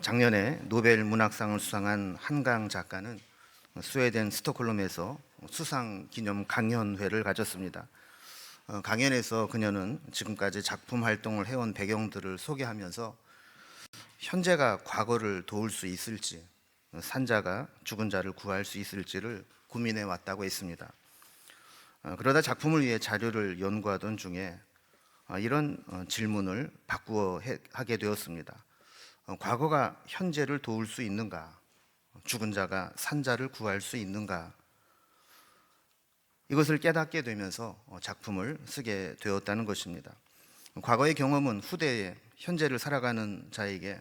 작년에 노벨 문학상을 수상한 한강 작가는 스웨덴 스톡홀름에서 수상 기념 강연회를 가졌습니다. 강연에서 그녀는 지금까지 작품 활동을 해온 배경들을 소개하면서 현재가 과거를 도울 수 있을지, 산자가 죽은 자를 구할 수 있을지를 고민해 왔다고 했습니다. 그러다 작품을 위해 자료를 연구하던 중에 이런 질문을 바꾸어 하게 되었습니다. 과거가 현재를 도울 수 있는가? 죽은 자가 산자를 구할 수 있는가? 이것을 깨닫게 되면서 작품을 쓰게 되었다는 것입니다. 과거의 경험은 후대의 현재를 살아가는 자에게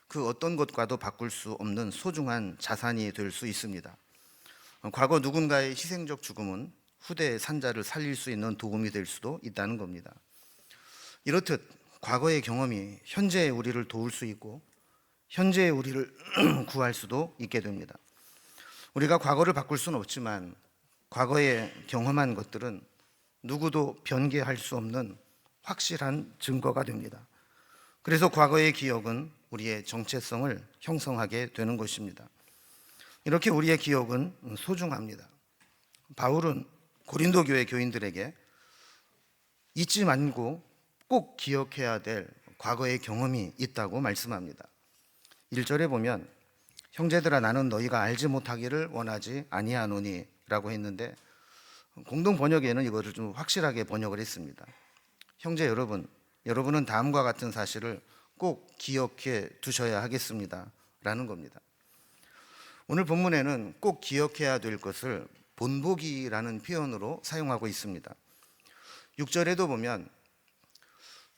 그 어떤 것과도 바꿀 수 없는 소중한 자산이 될 수 있습니다. 과거 누군가의 희생적 죽음은 후대의 산자를 살릴 수 있는 도움이 될 수도 있다는 겁니다. 이렇듯 과거의 경험이 현재의 우리를 도울 수 있고 현재의 우리를 구할 수도 있게 됩니다. 우리가 과거를 바꿀 수는 없지만 과거에 경험한 것들은 누구도 변개할 수 없는 확실한 증거가 됩니다. 그래서 과거의 기억은 우리의 정체성을 형성하게 되는 것입니다. 이렇게 우리의 기억은 소중합니다. 바울은 고린도 교회 교인들에게 잊지 말고 꼭 기억해야 될 과거의 경험이 있다고 말씀합니다. 1절에 보면 형제들아 나는 너희가 알지 못하기를 원하지 아니하노니 라고 했는데 공동 번역에는 이것을 좀 확실하게 번역을 했습니다. 형제 여러분, 여러분은 다음과 같은 사실을 꼭 기억해 두셔야 하겠습니다 라는 겁니다. 오늘 본문에는 꼭 기억해야 될 것을 본보기라는 표현으로 사용하고 있습니다. 6절에도 보면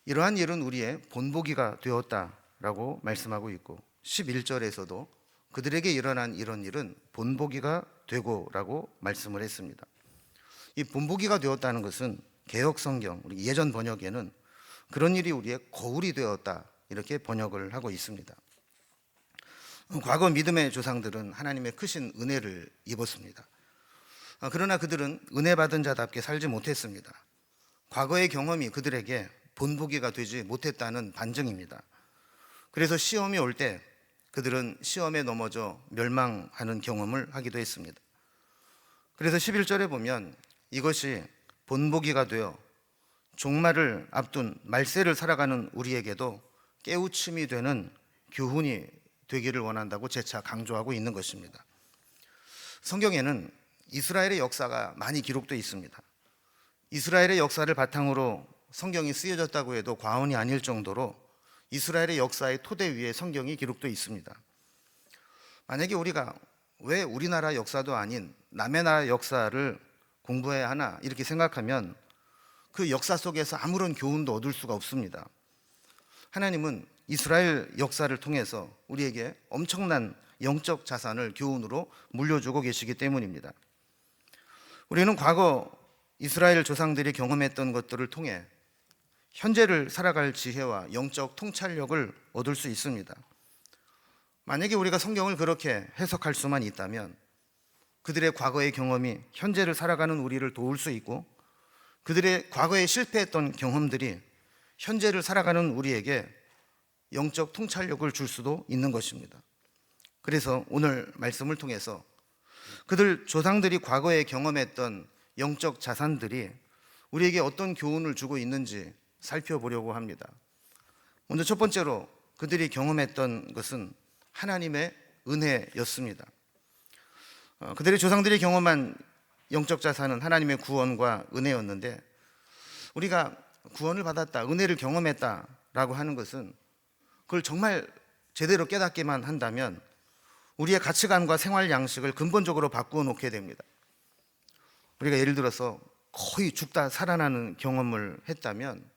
이러한 일은 우리의 본보기가 되었다라고 말씀하고 있고 11절에서도 그들에게 일어난 이런 일은 본보기가 되고라고 말씀을 했습니다. 이 본보기가 되었다는 것은 개역성경, 우리 예전 번역에는 그런 일이 우리의 거울이 되었다 이렇게 번역을 하고 있습니다. 과거 믿음의 조상들은 하나님의 크신 은혜를 입었습니다. 그러나 그들은 은혜 받은 자답게 살지 못했습니다. 과거의 경험이 그들에게 본보기가 되지 못했다는 반증입니다. 그래서 시험이 올 때 그들은 시험에 넘어져 멸망하는 경험을 하기도 했습니다. 그래서 11절에 보면 이것이 본보기가 되어 종말을 앞둔 말세를 살아가는 우리에게도 깨우침이 되는 교훈이 되기를 원한다고 재차 강조하고 있는 것입니다. 성경에는 이스라엘의 역사가 많이 기록되어 있습니다. 이스라엘의 역사를 바탕으로 성경이 쓰여졌다고 해도 과언이 아닐 정도로 이스라엘의 역사의 토대 위에 성경이 기록되어 있습니다. 만약에 우리가 왜 우리나라 역사도 아닌 남의 나라 역사를 공부해야 하나 이렇게 생각하면 그 역사 속에서 아무런 교훈도 얻을 수가 없습니다. 하나님은 이스라엘 역사를 통해서 우리에게 엄청난 영적 자산을 교훈으로 물려주고 계시기 때문입니다. 우리는 과거 이스라엘 조상들이 경험했던 것들을 통해 현재를 살아갈 지혜와 영적 통찰력을 얻을 수 있습니다. 만약에 우리가 성경을 그렇게 해석할 수만 있다면 그들의 과거의 경험이 현재를 살아가는 우리를 도울 수 있고 그들의 과거에 실패했던 경험들이 현재를 살아가는 우리에게 영적 통찰력을 줄 수도 있는 것입니다. 그래서 오늘 말씀을 통해서 그들 조상들이 과거에 경험했던 영적 자산들이 우리에게 어떤 교훈을 주고 있는지 살펴보려고 합니다. 먼저 첫 번째로 그들이 경험했던 것은 하나님의 은혜였습니다. 그들의 조상들이 경험한 영적 자산은 하나님의 구원과 은혜였는데 우리가 구원을 받았다, 은혜를 경험했다라고 하는 것은 그걸 정말 제대로 깨닫기만 한다면 우리의 가치관과 생활 양식을 근본적으로 바꾸어 놓게 됩니다. 우리가 예를 들어서 거의 죽다 살아나는 경험을 했다면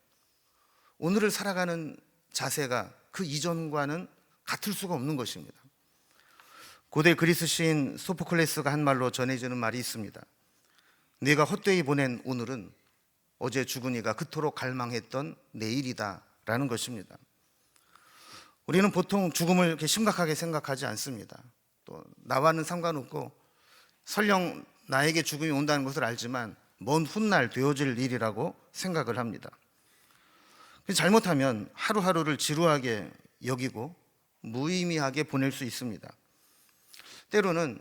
오늘을 살아가는 자세가 그 이전과는 같을 수가 없는 것입니다. 고대 그리스 시인 소포클레스가 한 말로 전해지는 말이 있습니다. 네가 헛되이 보낸 오늘은 어제 죽은 이가 그토록 갈망했던 내일이다 라는 것입니다. 우리는 보통 죽음을 이렇게 심각하게 생각하지 않습니다. 또 나와는 상관없고 설령 나에게 죽음이 온다는 것을 알지만 먼 훗날 되어질 일이라고 생각을 합니다. 잘못하면 하루하루를 지루하게 여기고 무의미하게 보낼 수 있습니다. 때로는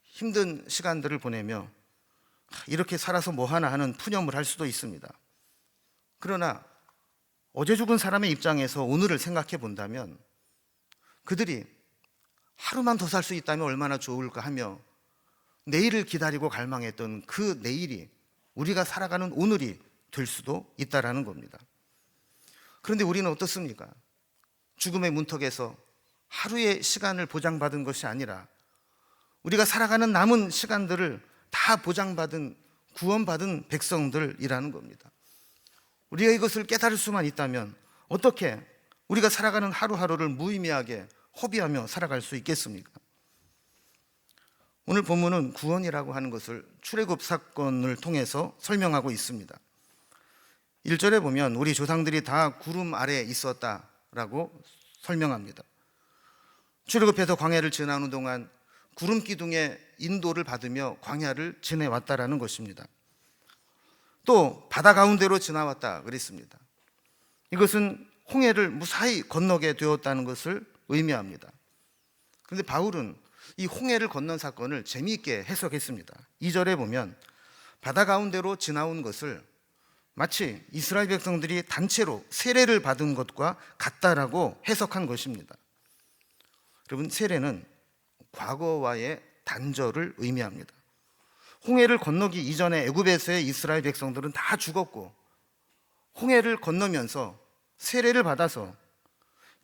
힘든 시간들을 보내며 이렇게 살아서 뭐하나 하는 푸념을 할 수도 있습니다. 그러나 어제 죽은 사람의 입장에서 오늘을 생각해 본다면 그들이 하루만 더 살 수 있다면 얼마나 좋을까 하며 내일을 기다리고 갈망했던 그 내일이 우리가 살아가는 오늘이 될 수도 있다라는 겁니다. 그런데 우리는 어떻습니까? 죽음의 문턱에서 하루의 시간을 보장받은 것이 아니라 우리가 살아가는 남은 시간들을 다 보장받은, 구원받은 백성들이라는 겁니다. 우리가 이것을 깨달을 수만 있다면 어떻게 우리가 살아가는 하루하루를 무의미하게 허비하며 살아갈 수 있겠습니까? 오늘 본문은 구원이라고 하는 것을 출애굽 사건을 통해서 설명하고 있습니다. 1절에 보면 우리 조상들이 다 구름 아래에 있었다라고 설명합니다. 출애굽해서 광야를 지나는 동안 구름 기둥의 인도를 받으며 광야를 지내왔다라는 것입니다. 또 바다 가운데로 지나왔다 그랬습니다. 이것은 홍해를 무사히 건너게 되었다는 것을 의미합니다. 그런데 바울은 이 홍해를 건넌 사건을 재미있게 해석했습니다. 2절에 보면 바다 가운데로 지나온 것을 마치 이스라엘 백성들이 단체로 세례를 받은 것과 같다라고 해석한 것입니다. 여러분, 세례는 과거와의 단절을 의미합니다. 홍해를 건너기 이전에 애굽에서의 이스라엘 백성들은 다 죽었고 홍해를 건너면서 세례를 받아서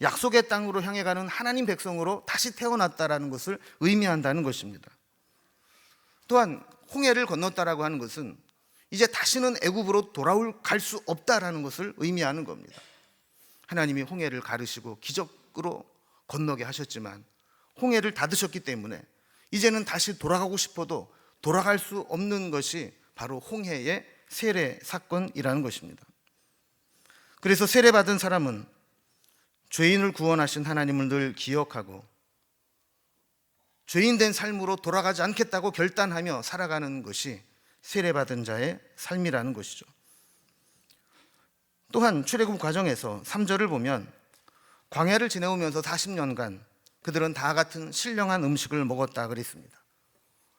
약속의 땅으로 향해 가는 하나님 백성으로 다시 태어났다라는 것을 의미한다는 것입니다. 또한 홍해를 건넜다라고 하는 것은 이제 다시는 애굽으로 갈 수 없다라는 것을 의미하는 겁니다. 하나님이 홍해를 가르시고 기적으로 건너게 하셨지만 홍해를 닫으셨기 때문에 이제는 다시 돌아가고 싶어도 돌아갈 수 없는 것이 바로 홍해의 세례 사건이라는 것입니다. 그래서 세례받은 사람은 죄인을 구원하신 하나님을 늘 기억하고 죄인된 삶으로 돌아가지 않겠다고 결단하며 살아가는 것이 세례받은 자의 삶이라는 것이죠. 또한 출애굽 과정에서 3절을 보면 광야를 지내오면서 40년간 그들은 다 같은 신령한 음식을 먹었다 그랬습니다.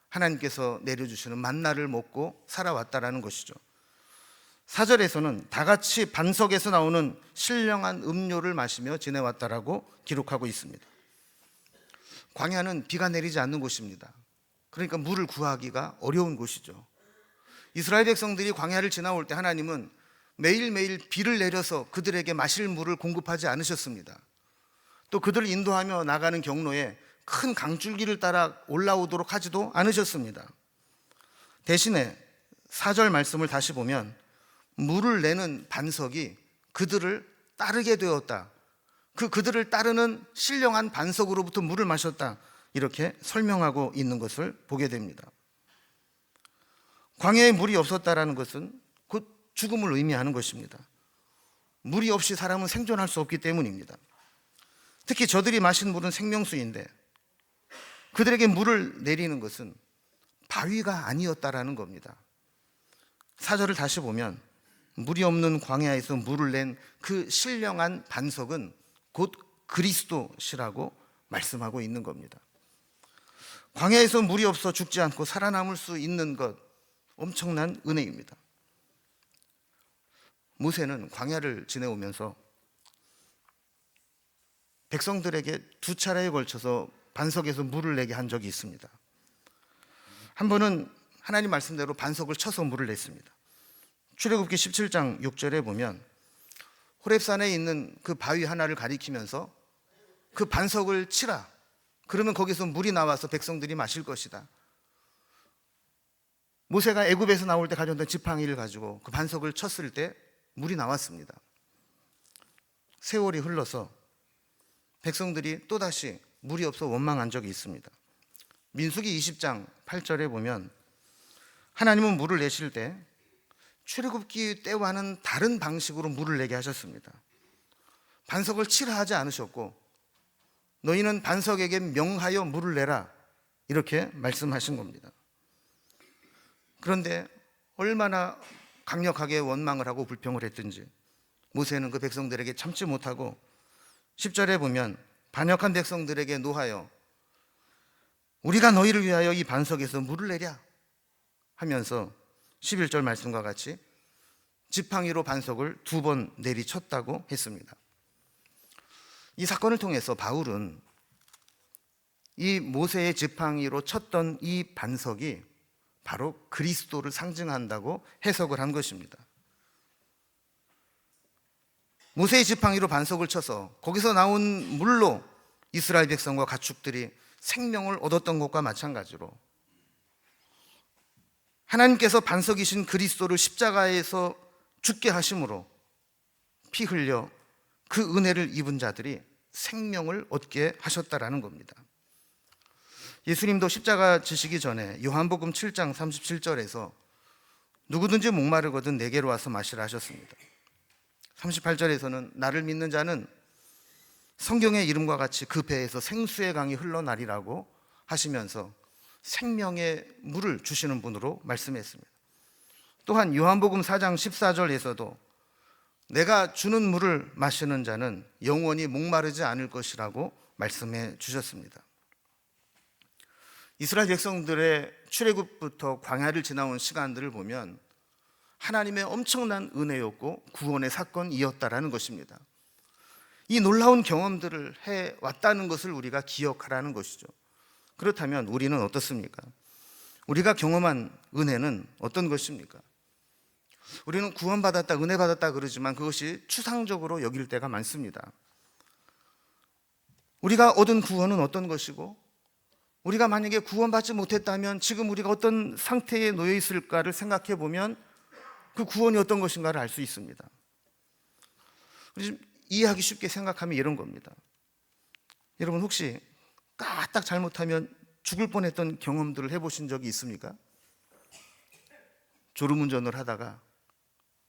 하나님께서 내려주시는 만나를 먹고 살아왔다라는 것이죠. 4절에서는 다 같이 반석에서 나오는 신령한 음료를 마시며 지내왔다라고 기록하고 있습니다. 광야는 비가 내리지 않는 곳입니다. 그러니까 물을 구하기가 어려운 곳이죠. 이스라엘 백성들이 광야를 지나올 때 하나님은 매일매일 비를 내려서 그들에게 마실 물을 공급하지 않으셨습니다. 또 그들을 인도하며 나가는 경로에 큰 강줄기를 따라 올라오도록 하지도 않으셨습니다. 대신에 4절 말씀을 다시 보면 물을 내는 반석이 그들을 따르게 되었다. 그들을 따르는 신령한 반석으로부터 물을 마셨다. 이렇게 설명하고 있는 것을 보게 됩니다. 광야에 물이 없었다라는 것은 곧 죽음을 의미하는 것입니다. 물이 없이 사람은 생존할 수 없기 때문입니다. 특히 저들이 마신 물은 생명수인데 그들에게 물을 내리는 것은 바위가 아니었다라는 겁니다. 4절을 다시 보면 물이 없는 광야에서 물을 낸 그 신령한 반석은 곧 그리스도시라고 말씀하고 있는 겁니다. 광야에서 물이 없어 죽지 않고 살아남을 수 있는 것, 엄청난 은혜입니다. 모세는 광야를 지내오면서 백성들에게 2차례에 걸쳐서 반석에서 물을 내게 한 적이 있습니다. 한 번은 하나님 말씀대로 반석을 쳐서 물을 냈습니다. 출애굽기 17장 6절에 보면 호렙산에 있는 그 바위 하나를 가리키면서 그 반석을 치라. 그러면 거기서 물이 나와서 백성들이 마실 것이다. 모세가 애굽에서 나올 때 가져온 지팡이를 가지고 그 반석을 쳤을 때 물이 나왔습니다. 세월이 흘러서 백성들이 또다시 물이 없어 원망한 적이 있습니다. 민수기 20장 8절에 보면 하나님은 물을 내실 때 출애굽기 때와는 다른 방식으로 물을 내게 하셨습니다. 반석을 치라 하지 않으셨고 너희는 반석에게 명하여 물을 내라 이렇게 말씀하신 겁니다. 그런데 얼마나 강력하게 원망을 하고 불평을 했든지 모세는 그 백성들에게 참지 못하고 10절에 보면 반역한 백성들에게 노하여 우리가 너희를 위하여 이 반석에서 물을 내랴 하면서 11절 말씀과 같이 지팡이로 반석을 2번 내리쳤다고 했습니다. 이 사건을 통해서 바울은 이 모세의 지팡이로 쳤던 이 반석이 바로 그리스도를 상징한다고 해석을 한 것입니다. 모세의 지팡이로 반석을 쳐서 거기서 나온 물로 이스라엘 백성과 가축들이 생명을 얻었던 것과 마찬가지로 하나님께서 반석이신 그리스도를 십자가에서 죽게 하심으로 피 흘려 그 은혜를 입은 자들이 생명을 얻게 하셨다라는 겁니다. 예수님도 십자가 지시기 전에 요한복음 7장 37절에서 누구든지 목마르거든 내게로 와서 마시라 하셨습니다. 38절에서는 나를 믿는 자는 성경의 이름과 같이 그 배에서 생수의 강이 흘러나리라고 하시면서 생명의 물을 주시는 분으로 말씀했습니다. 또한 요한복음 4장 14절에서도 내가 주는 물을 마시는 자는 영원히 목마르지 않을 것이라고 말씀해 주셨습니다. 이스라엘 백성들의 출애굽부터 광야를 지나온 시간들을 보면 하나님의 엄청난 은혜였고 구원의 사건이었다라는 것입니다. 이 놀라운 경험들을 해왔다는 것을 우리가 기억하라는 것이죠. 그렇다면 우리는 어떻습니까? 우리가 경험한 은혜는 어떤 것입니까? 우리는 구원받았다, 은혜 받았다 그러지만 그것이 추상적으로 여길 때가 많습니다. 우리가 얻은 구원은 어떤 것이고 우리가 만약에 구원받지 못했다면 지금 우리가 어떤 상태에 놓여 있을까를 생각해 보면 그 구원이 어떤 것인가를 알 수 있습니다. 이해하기 쉽게 생각하면 이런 겁니다. 여러분 혹시 까딱 잘못하면 죽을 뻔했던 경험들을 해보신 적이 있습니까? 졸음운전을 하다가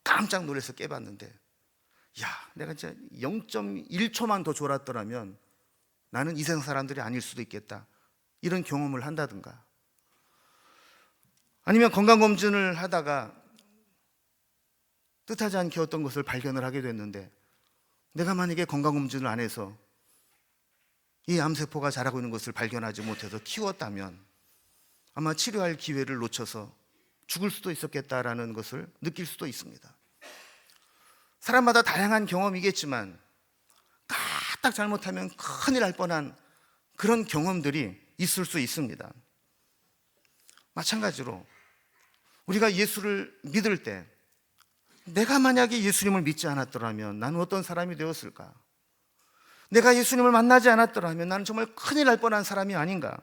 깜짝 놀라서 깨봤는데 야, 내가 진짜 0.1초만 더 졸았더라면 나는 이 세상 사람들이 아닐 수도 있겠다, 이런 경험을 한다든가, 아니면 건강검진을 하다가 뜻하지 않게 어떤 것을 발견을 하게 됐는데 내가 만약에 건강검진을 안 해서 이 암세포가 자라고 있는 것을 발견하지 못해서 키웠다면 아마 치료할 기회를 놓쳐서 죽을 수도 있었겠다라는 것을 느낄 수도 있습니다. 사람마다 다양한 경험이겠지만 까딱 잘못하면 큰일 날 뻔한 그런 경험들이 있을 수 있습니다. 마찬가지로 우리가 예수를 믿을 때 내가 만약에 예수님을 믿지 않았더라면 나는 어떤 사람이 되었을까? 내가 예수님을 만나지 않았더라면 나는 정말 큰일 날 뻔한 사람이 아닌가?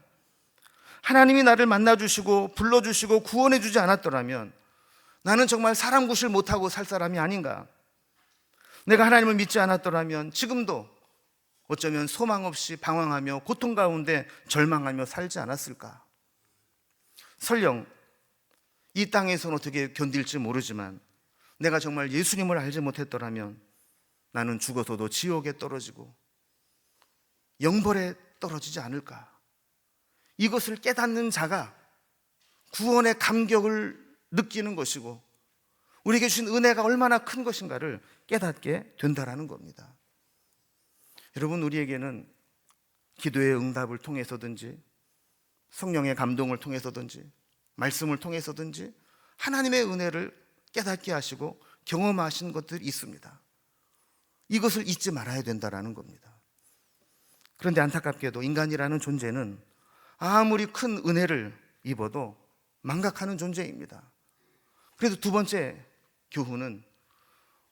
하나님이 나를 만나주시고 불러주시고 구원해주지 않았더라면 나는 정말 사람 구실 못하고 살 사람이 아닌가? 내가 하나님을 믿지 않았더라면 지금도 어쩌면 소망 없이 방황하며 고통 가운데 절망하며 살지 않았을까? 설령 이 땅에서는 어떻게 견딜지 모르지만 내가 정말 예수님을 알지 못했더라면 나는 죽어서도 지옥에 떨어지고 영벌에 떨어지지 않을까? 이것을 깨닫는 자가 구원의 감격을 느끼는 것이고 우리에게 주신 은혜가 얼마나 큰 것인가를 깨닫게 된다라는 겁니다. 여러분, 우리에게는 기도의 응답을 통해서든지 성령의 감동을 통해서든지 말씀을 통해서든지 하나님의 은혜를 깨닫게 하시고 경험하신 것들이 있습니다. 이것을 잊지 말아야 된다라는 겁니다. 그런데 안타깝게도 인간이라는 존재는 아무리 큰 은혜를 입어도 망각하는 존재입니다. 그래서 두 번째 교훈은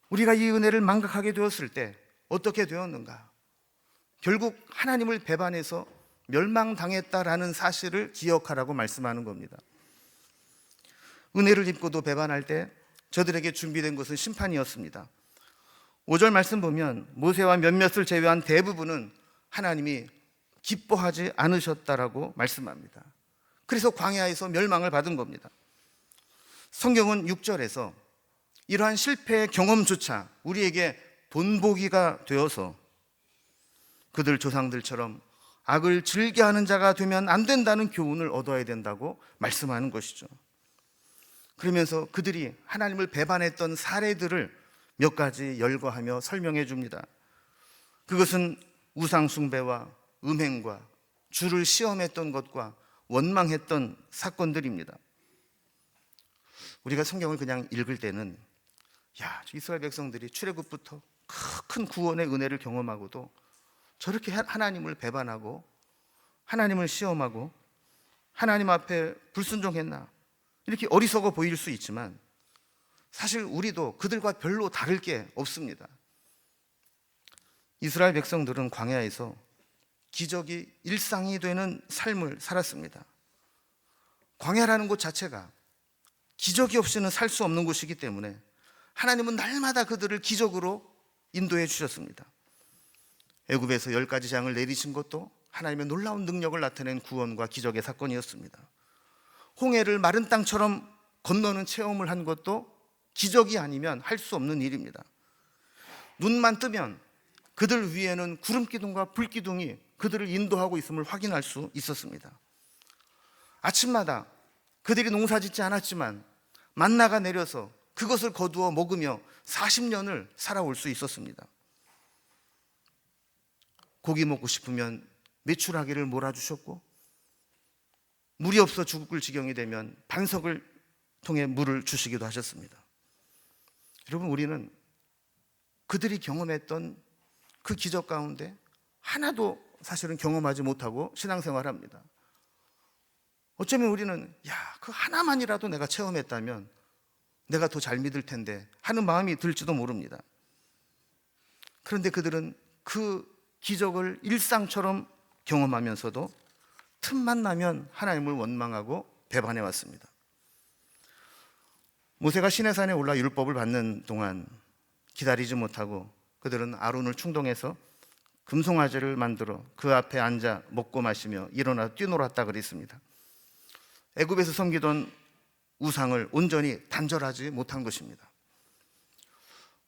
우리가 이 은혜를 망각하게 되었을 때 어떻게 되었는가? 결국 하나님을 배반해서 멸망당했다라는 사실을 기억하라고 말씀하는 겁니다. 은혜를 입고도 배반할 때 저들에게 준비된 것은 심판이었습니다. 5절 말씀 보면 모세와 몇몇을 제외한 대부분은 하나님이 기뻐하지 않으셨다라고 말씀합니다. 그래서 광야에서 멸망을 받은 겁니다. 성경은 6절에서 이러한 실패의 경험조차 우리에게 본보기가 되어서 그들 조상들처럼 악을 즐겨하는 자가 되면 안 된다는 교훈을 얻어야 된다고 말씀하는 것이죠. 그러면서 그들이 하나님을 배반했던 사례들을 몇 가지 열거하며 설명해 줍니다. 그것은 우상 숭배와 음행과 주를 시험했던 것과 원망했던 사건들입니다. 우리가 성경을 그냥 읽을 때는 이스라엘 백성들이 출애굽부터 큰 구원의 은혜를 경험하고도 저렇게 하나님을 배반하고 하나님을 시험하고 하나님 앞에 불순종했나, 이렇게 어리석어 보일 수 있지만 사실 우리도 그들과 별로 다를 게 없습니다. 이스라엘 백성들은 광야에서 기적이 일상이 되는 삶을 살았습니다. 광야라는 곳 자체가 기적이 없이는 살 수 없는 곳이기 때문에 하나님은 날마다 그들을 기적으로 인도해 주셨습니다. 애굽에서 10가지 재앙을 내리신 것도 하나님의 놀라운 능력을 나타낸 구원과 기적의 사건이었습니다. 홍해를 마른 땅처럼 건너는 체험을 한 것도 기적이 아니면 할 수 없는 일입니다. 눈만 뜨면 그들 위에는 구름 기둥과 불 기둥이 그들을 인도하고 있음을 확인할 수 있었습니다. 아침마다 그들이 농사짓지 않았지만 만나가 내려서 그것을 거두어 먹으며 40년을 살아올 수 있었습니다. 고기 먹고 싶으면 메추라기를 몰아주셨고, 물이 없어 죽을 지경이 되면 반석을 통해 물을 주시기도 하셨습니다. 여러분, 우리는 그들이 경험했던 그 기적 가운데 하나도 사실은 경험하지 못하고 신앙생활합니다. 어쩌면 우리는 그 하나만이라도 내가 체험했다면 내가 더 잘 믿을 텐데 하는 마음이 들지도 모릅니다. 그런데 그들은 그 기적을 일상처럼 경험하면서도 틈만 나면 하나님을 원망하고 배반해 왔습니다. 모세가 시내산에 올라 율법을 받는 동안 기다리지 못하고 그들은 아론을 충동해서 금송아지를 만들어 그 앞에 앉아 먹고 마시며 일어나 뛰놀았다 그랬습니다. 애굽에서 섬기던 우상을 온전히 단절하지 못한 것입니다.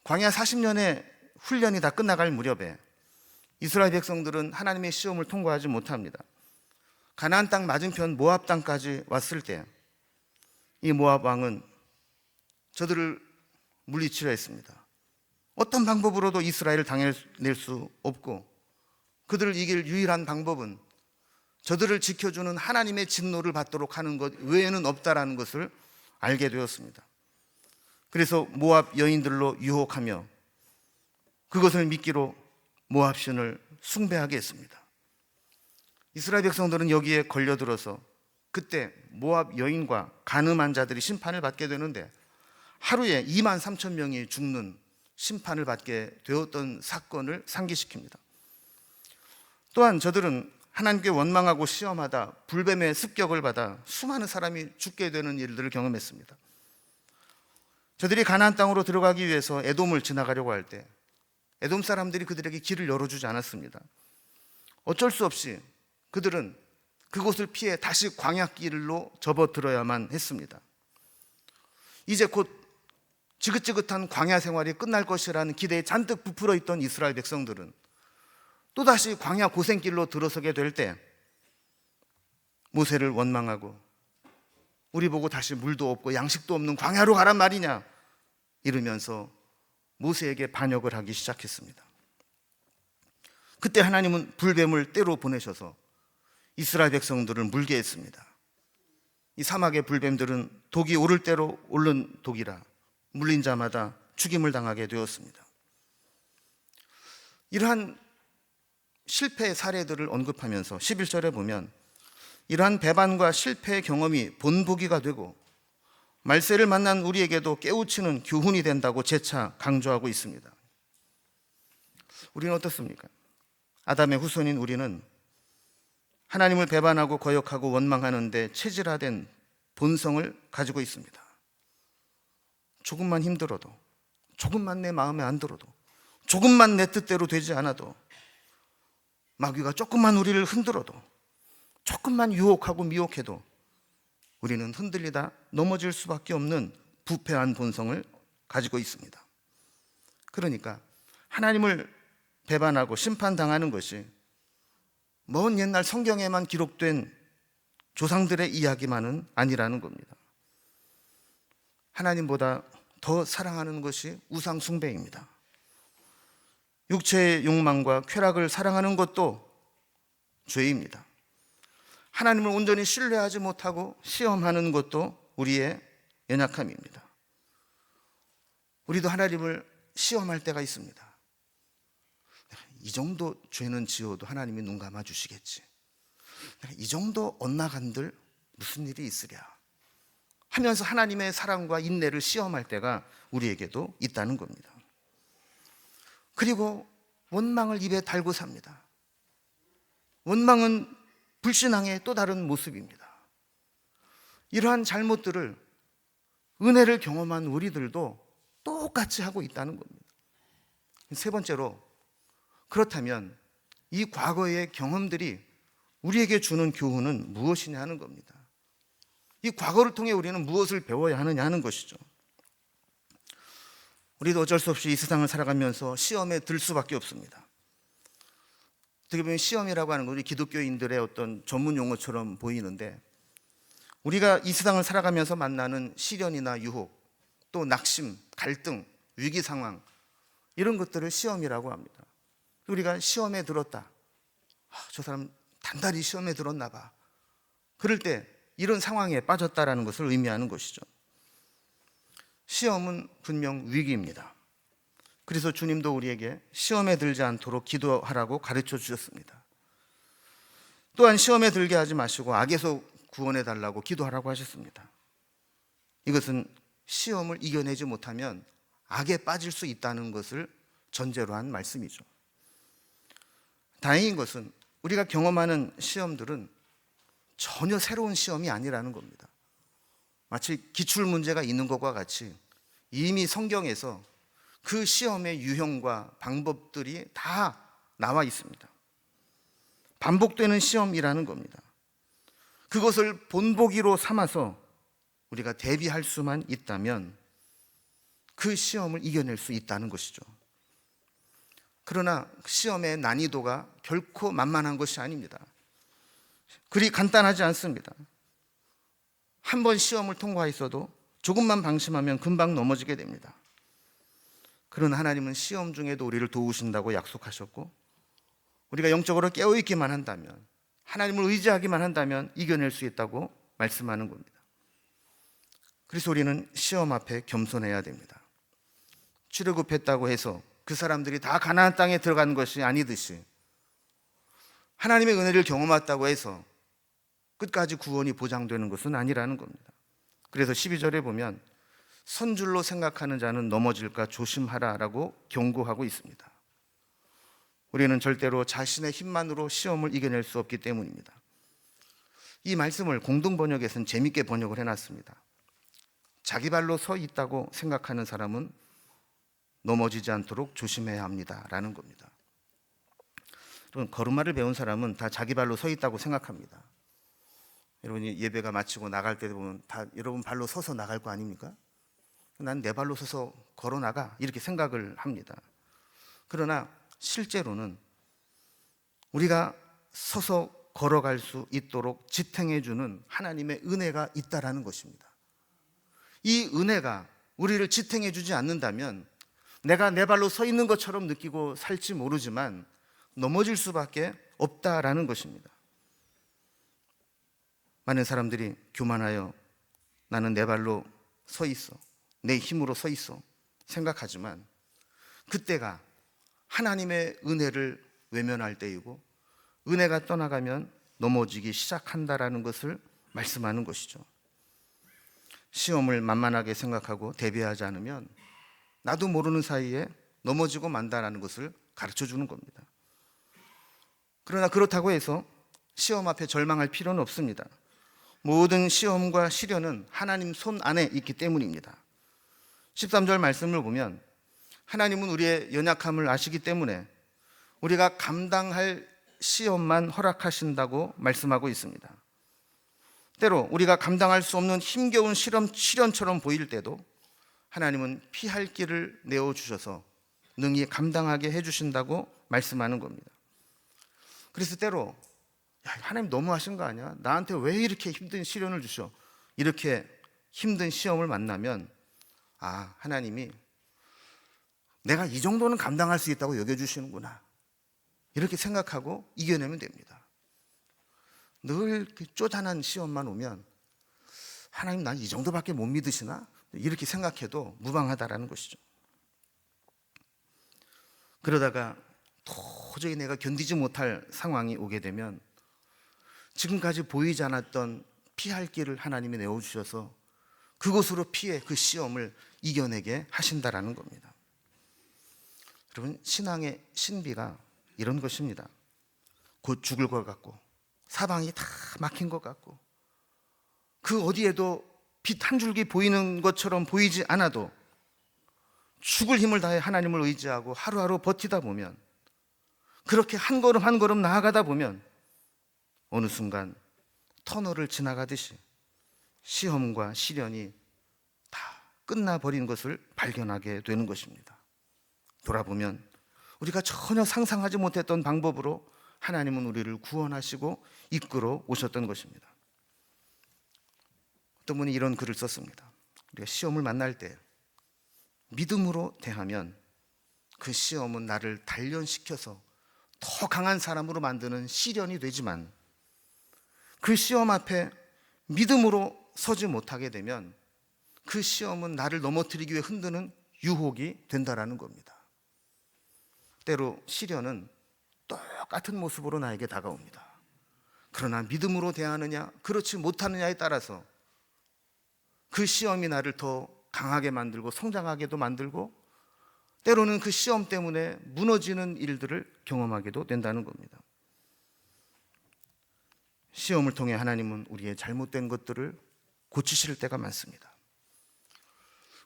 광야 40년의 훈련이 다 끝나갈 무렵에 이스라엘 백성들은 하나님의 시험을 통과하지 못합니다. 가나안 땅 맞은편 모압 땅까지 왔을 때 이 모압 왕은 저들을 물리치려 했습니다. 어떤 방법으로도 이스라엘을 당해낼 수 없고 그들을 이길 유일한 방법은 저들을 지켜주는 하나님의 진노를 받도록 하는 것 외에는 없다라는 것을 알게 되었습니다. 그래서 모압 여인들로 유혹하며 그것을 미끼로 모압 신을 숭배하게 했습니다. 이스라엘 백성들은 여기에 걸려들어서 그때 모압 여인과 간음한 자들이 심판을 받게 되는데 하루에 2만 3천 명이 죽는 심판을 받게 되었던 사건을 상기시킵니다. 또한 저들은 하나님께 원망하고 시험하다 불뱀의 습격을 받아 수많은 사람이 죽게 되는 일들을 경험했습니다. 저들이 가나안 땅으로 들어가기 위해서 에돔을 지나가려고 할 때 에돔 사람들이 그들에게 길을 열어주지 않았습니다. 어쩔 수 없이 그들은 그곳을 피해 다시 광야길로 접어들어야만 했습니다. 이제 곧 지긋지긋한 광야 생활이 끝날 것이라는 기대에 잔뜩 부풀어 있던 이스라엘 백성들은 또다시 광야 고생길로 들어서게 될 때 모세를 원망하고 우리 보고 다시 물도 없고 양식도 없는 광야로 가란 말이냐 이러면서 모세에게 반역을 하기 시작했습니다. 그때 하나님은 불뱀을 떼로 보내셔서 이스라엘 백성들을 물게 했습니다. 이 사막의 불뱀들은 독이 오를 대로 오른 독이라 물린 자마다 죽임을 당하게 되었습니다. 이러한 실패의 사례들을 언급하면서 11절에 보면 이러한 배반과 실패의 경험이 본보기가 되고 말세를 만난 우리에게도 깨우치는 교훈이 된다고 재차 강조하고 있습니다. 우리는 어떻습니까? 아담의 후손인 우리는 하나님을 배반하고 거역하고 원망하는데 체질화된 본성을 가지고 있습니다. 조금만 힘들어도, 조금만 내 마음에 안 들어도, 조금만 내 뜻대로 되지 않아도, 마귀가 조금만 우리를 흔들어도, 조금만 유혹하고 미혹해도 우리는 흔들리다 넘어질 수밖에 없는 부패한 본성을 가지고 있습니다. 그러니까 하나님을 배반하고 심판당하는 것이 먼 옛날 성경에만 기록된 조상들의 이야기만은 아니라는 겁니다. 하나님보다 더 사랑하는 것이 우상 숭배입니다. 육체의 욕망과 쾌락을 사랑하는 것도 죄입니다. 하나님을 온전히 신뢰하지 못하고 시험하는 것도 우리의 연약함입니다. 우리도 하나님을 시험할 때가 있습니다. 이 정도 죄는 지어도 하나님이 눈 감아 주시겠지. 이 정도 엇나간들 무슨 일이 있으랴 하면서 하나님의 사랑과 인내를 시험할 때가 우리에게도 있다는 겁니다. 그리고 원망을 입에 달고 삽니다. 원망은 불신앙의 또 다른 모습입니다. 이러한 잘못들을 은혜를 경험한 우리들도 똑같이 하고 있다는 겁니다. 세 번째로, 그렇다면 이 과거의 경험들이 우리에게 주는 교훈은 무엇이냐 하는 겁니다. 이 과거를 통해 우리는 무엇을 배워야 하느냐 하는 것이죠. 우리도 어쩔 수 없이 이 세상을 살아가면서 시험에 들 수밖에 없습니다. 어떻게 보면 시험이라고 하는 건 우리 기독교인들의 어떤 전문 용어처럼 보이는데, 우리가 이 세상을 살아가면서 만나는 시련이나 유혹, 또 낙심, 갈등, 위기 상황, 이런 것들을 시험이라고 합니다. 우리가 시험에 들었다, 저 사람 단단히 시험에 들었나 봐, 그럴 때 이런 상황에 빠졌다라는 것을 의미하는 것이죠. 시험은 분명 위기입니다. 그래서 주님도 우리에게 시험에 들지 않도록 기도하라고 가르쳐 주셨습니다. 또한 시험에 들게 하지 마시고 악에서 구원해 달라고 기도하라고 하셨습니다. 이것은 시험을 이겨내지 못하면 악에 빠질 수 있다는 것을 전제로 한 말씀이죠. 다행인 것은 우리가 경험하는 시험들은 전혀 새로운 시험이 아니라는 겁니다. 마치 기출문제가 있는 것과 같이 이미 성경에서 그 시험의 유형과 방법들이 다 나와 있습니다. 반복되는 시험이라는 겁니다. 그것을 본보기로 삼아서 우리가 대비할 수만 있다면 그 시험을 이겨낼 수 있다는 것이죠. 그러나 시험의 난이도가 결코 만만한 것이 아닙니다. 그리 간단하지 않습니다. 한 번 시험을 통과했어도 조금만 방심하면 금방 넘어지게 됩니다. 그러나 하나님은 시험 중에도 우리를 도우신다고 약속하셨고, 우리가 영적으로 깨어있기만 한다면, 하나님을 의지하기만 한다면 이겨낼 수 있다고 말씀하는 겁니다. 그래서 우리는 시험 앞에 겸손해야 됩니다. 출애굽했다고 해서 그 사람들이 다 가나안 땅에 들어간 것이 아니듯이, 하나님의 은혜를 경험했다고 해서 끝까지 구원이 보장되는 것은 아니라는 겁니다. 그래서 12절에 보면 선줄로 생각하는 자는 넘어질까 조심하라라고 경고하고 있습니다. 우리는 절대로 자신의 힘만으로 시험을 이겨낼 수 없기 때문입니다. 이 말씀을 공동번역에서는 재밌게 번역을 해놨습니다. 자기 발로 서 있다고 생각하는 사람은 넘어지지 않도록 조심해야 합니다 라는 겁니다. 여러분, 걸음마를 배운 사람은 다 자기 발로 서 있다고 생각합니다. 여러분이 예배가 마치고 나갈 때 보면 다 여러분 발로 서서 나갈 거 아닙니까? 난 내 발로 서서 걸어 나가, 이렇게 생각을 합니다. 그러나 실제로는 우리가 서서 걸어갈 수 있도록 지탱해 주는 하나님의 은혜가 있다라는 것입니다. 이 은혜가 우리를 지탱해 주지 않는다면 내가 내 발로 서 있는 것처럼 느끼고 살지 모르지만 넘어질 수밖에 없다라는 것입니다. 많은 사람들이 교만하여 나는 내 발로 서 있어, 내 힘으로 서 있어 생각하지만, 그때가 하나님의 은혜를 외면할 때이고 은혜가 떠나가면 넘어지기 시작한다라는 것을 말씀하는 것이죠. 시험을 만만하게 생각하고 대비하지 않으면 나도 모르는 사이에 넘어지고 만다라는 것을 가르쳐 주는 겁니다. 그러나 그렇다고 해서 시험 앞에 절망할 필요는 없습니다. 모든 시험과 시련은 하나님 손 안에 있기 때문입니다. 13절 말씀을 보면 하나님은 우리의 연약함을 아시기 때문에 우리가 감당할 시험만 허락하신다고 말씀하고 있습니다. 때로 우리가 감당할 수 없는 힘겨운 시련처럼 보일 때도 하나님은 피할 길을 내어주셔서 능히 감당하게 해주신다고 말씀하는 겁니다. 그래서 때로 하나님 너무하신 거 아니야? 나한테 왜 이렇게 힘든 시련을 주셔? 이렇게 힘든 시험을 만나면 하나님이 내가 이 정도는 감당할 수 있다고 여겨주시는구나, 이렇게 생각하고 이겨내면 됩니다. 늘 쪼잔한 시험만 오면 하나님 난 이 정도밖에 못 믿으시나? 이렇게 생각해도 무방하다라는 것이죠. 그러다가 도저히 내가 견디지 못할 상황이 오게 되면 지금까지 보이지 않았던 피할 길을 하나님이 내어주셔서 그곳으로 피해 그 시험을 이겨내게 하신다라는 겁니다. 여러분, 신앙의 신비가 이런 것입니다. 곧 죽을 것 같고 사방이 다 막힌 것 같고 그 어디에도 빛 한 줄기 보이는 것처럼 보이지 않아도 죽을 힘을 다해 하나님을 의지하고 하루하루 버티다 보면, 그렇게 한 걸음 한 걸음 나아가다 보면 어느 순간 터널을 지나가듯이 시험과 시련이 다 끝나버린 것을 발견하게 되는 것입니다. 돌아보면 우리가 전혀 상상하지 못했던 방법으로 하나님은 우리를 구원하시고 이끌어 오셨던 것입니다. 어떤 분이 이런 글을 썼습니다. 우리가 시험을 만날 때 믿음으로 대하면 그 시험은 나를 단련시켜서 더 강한 사람으로 만드는 시련이 되지만, 그 시험 앞에 믿음으로 서지 못하게 되면 그 시험은 나를 넘어뜨리기 위해 흔드는 유혹이 된다라는 겁니다. 때로 시련은 똑같은 모습으로 나에게 다가옵니다. 그러나 믿음으로 대하느냐 그렇지 못하느냐에 따라서 그 시험이 나를 더 강하게 만들고 성장하게도 만들고, 때로는 그 시험 때문에 무너지는 일들을 경험하게도 된다는 겁니다. 시험을 통해 하나님은 우리의 잘못된 것들을 고치실 때가 많습니다.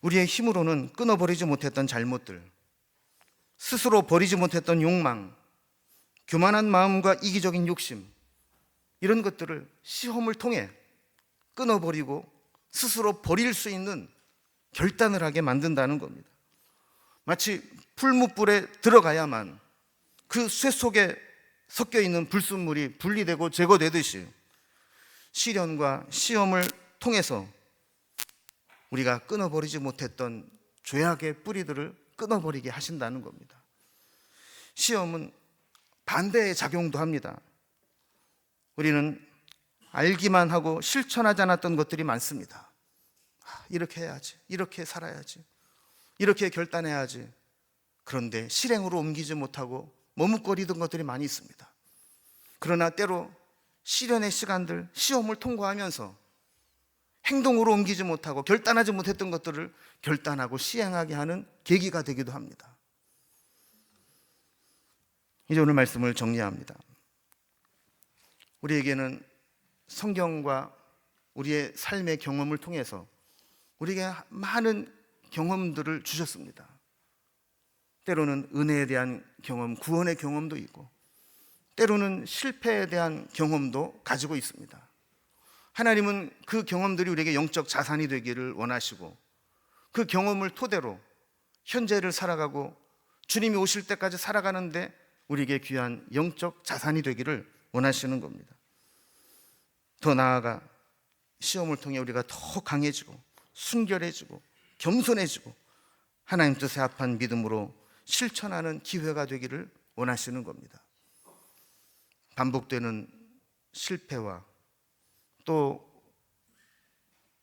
우리의 힘으로는 끊어버리지 못했던 잘못들, 스스로 버리지 못했던 욕망, 교만한 마음과 이기적인 욕심, 이런 것들을 시험을 통해 끊어버리고 스스로 버릴 수 있는 결단을 하게 만든다는 겁니다. 마치 풀무불에 들어가야만 그 쇠 속에 섞여 있는 불순물이 분리되고 제거되듯이 시련과 시험을 통해서 우리가 끊어버리지 못했던 죄악의 뿌리들을 끊어버리게 하신다는 겁니다. 시험은 반대의 작용도 합니다. 우리는 알기만 하고 실천하지 않았던 것들이 많습니다. 이렇게 해야지, 이렇게 살아야지, 이렇게 결단해야지. 그런데 실행으로 옮기지 못하고 머뭇거리던 것들이 많이 있습니다. 그러나 때로 시련의 시간들, 시험을 통과하면서 행동으로 옮기지 못하고 결단하지 못했던 것들을 결단하고 시행하게 하는 계기가 되기도 합니다. 이제 오늘 말씀을 정리합니다. 우리에게는 성경과 우리의 삶의 경험을 통해서 우리에게 많은 경험들을 주셨습니다. 때로는 은혜에 대한 경험, 구원의 경험도 있고, 때로는 실패에 대한 경험도 가지고 있습니다. 하나님은 그 경험들이 우리에게 영적 자산이 되기를 원하시고, 그 경험을 토대로 현재를 살아가고 주님이 오실 때까지 살아가는데 우리에게 귀한 영적 자산이 되기를 원하시는 겁니다. 더 나아가 시험을 통해 우리가 더 강해지고 순결해지고 겸손해지고 하나님 뜻에 합한 믿음으로 실천하는 기회가 되기를 원하시는 겁니다. 반복되는 실패와 또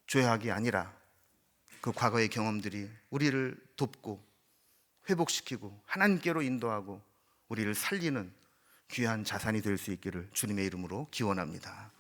죄악이 아니라 그 과거의 경험들이 우리를 돕고 회복시키고 하나님께로 인도하고 우리를 살리는 귀한 자산이 될 수 있기를 주님의 이름으로 기원합니다.